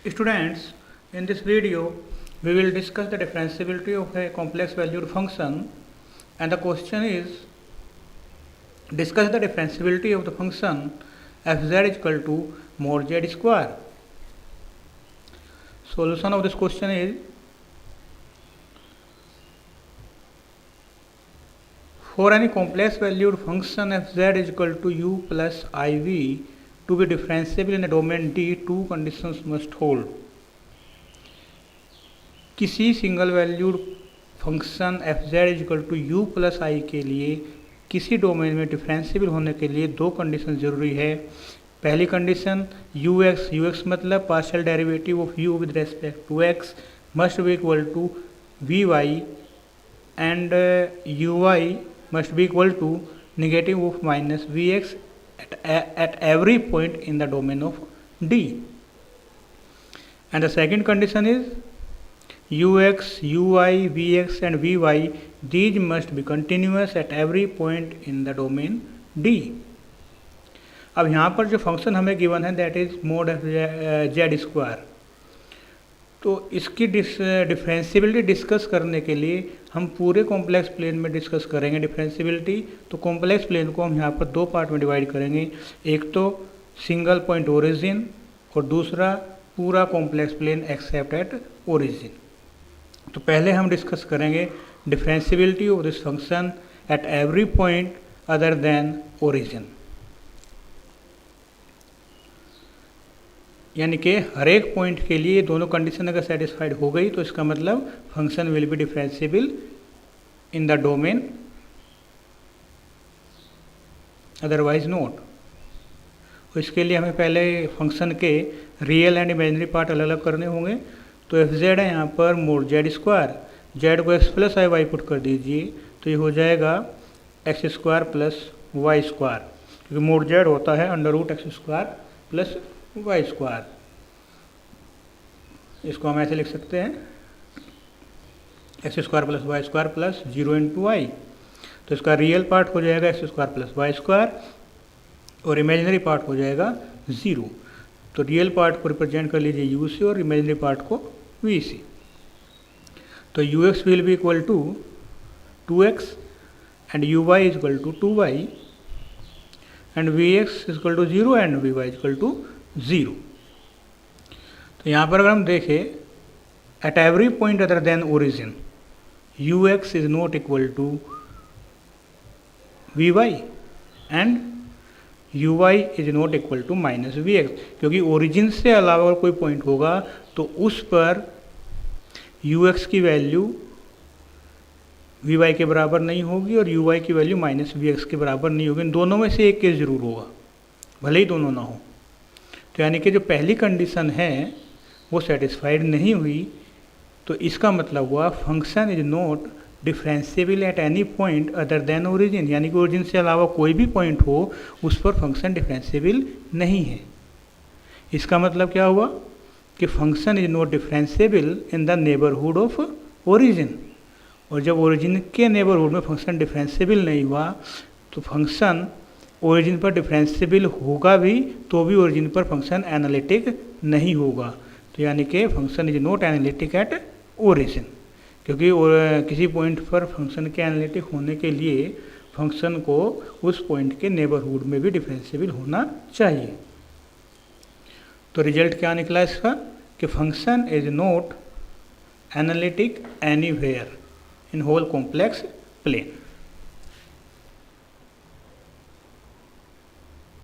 Students, in this video, we will discuss the differentiability of a complex valued function, and the question is, discuss the differentiability of the function fz is equal to mod z square. Solution of this question is, for any complex valued function fz is equal to u plus iv to be differentiable in the domain D, two conditions must hold. किसी single valued function F Z is equal to U plus I के लिए किसी domain में differentiable होने के लिए दो condition जरूरी है. पहली कंडीशन यू एक्स मतलब partial derivative of u with respect to x must be equal to v y and u y must be equal to negative of minus vx at every point in the domain of D. And the second condition is ux, uy, vx and vy, these must be continuous at every point in the domain D. अब यहाँ पर जो function हमें given है that is mode F Z square. तो इसकी differentiability discuss करने के लिए हम पूरे कॉम्प्लेक्स प्लेन में डिस्कस करेंगे डिफरेंशिएबिलिटी. तो कॉम्प्लेक्स प्लेन को हम यहाँ पर दो पार्ट में डिवाइड करेंगे, एक तो सिंगल पॉइंट ओरिजिन और दूसरा पूरा complex plane except at origin. तो पहले हम डिस्कस करेंगे differentiability of this function at every point other than origin. यानी कि हर एक पॉइंट के लिए दोनों कंडीशन अगर सेटिस्फाइड हो गई तो इसका मतलब function will be differentiable in the domain, otherwise not. तो इसके लिए हमें पहले फंक्शन के रियल एंड इमेजिनरी पार्ट अलग अलग करने होंगे. तो एफ जेड है यहाँ पर मोड जेड स्क्वायर, जेड को x plus i y put कर दीजिए तो ये हो जाएगा x square plus y square, क्योंकि मोड जेड होता है under root x square plus y square. इसको हम ऐसे लिख सकते हैं x square plus y square plus zero into y. तो इसका रियल पार्ट हो जाएगा x square plus y square और इमेजिनरी पार्ट हो जाएगा ज़ीरो. तो रियल पार्ट को रिप्रेजेंट कर लीजिए यू से और इमेजिनरी पार्ट को वी से. तो u x will be equal to 2x and u y is equal to 2y and v x is equal to 0 and v y is equal to 0. तो यहाँ पर अगर हम देखें at every point other than origin u x is not equal to v y and u y is not equal to minus v x, क्योंकि origin से अलावा कोई पॉइंट होगा तो उस पर यू एक्स की वैल्यू वी वाई के बराबर नहीं होगी और यू वाई की वैल्यू माइनस वी एक्स के बराबर नहीं होगी. इन दोनों में से एक केस जरूर होगा, भले ही दोनों ना हो. तो यानी कि जो पहली कंडीशन है वो सेटिस्फाइड नहीं हुई, तो इसका मतलब हुआ function is not differentiable at any point other than origin. यानी कि ओरिजिन से अलावा कोई भी पॉइंट हो उस पर फंक्शन डिफरेंशिएबल नहीं है. इसका मतलब क्या हुआ कि function is not differentiable in the neighbourhood of origin. और जब ओरिजिन के नेबरहुड में फंक्शन डिफरेंशिएबल नहीं हुआ तो फंक्शन ओरिजिन पर डिफरेंशिएबल होगा भी तो भी ओरिजिन पर फंक्शन एनालिटिक नहीं होगा. तो यानी कि function is not analytic at origin, क्योंकि किसी पॉइंट पर फंक्शन के एनालिटिक होने के लिए फंक्शन को उस पॉइंट के नेबरहुड में भी डिफरेंशिएबल होना चाहिए. तो रिजल्ट क्या निकला इसका कि function is not analytic anywhere in whole complex plane.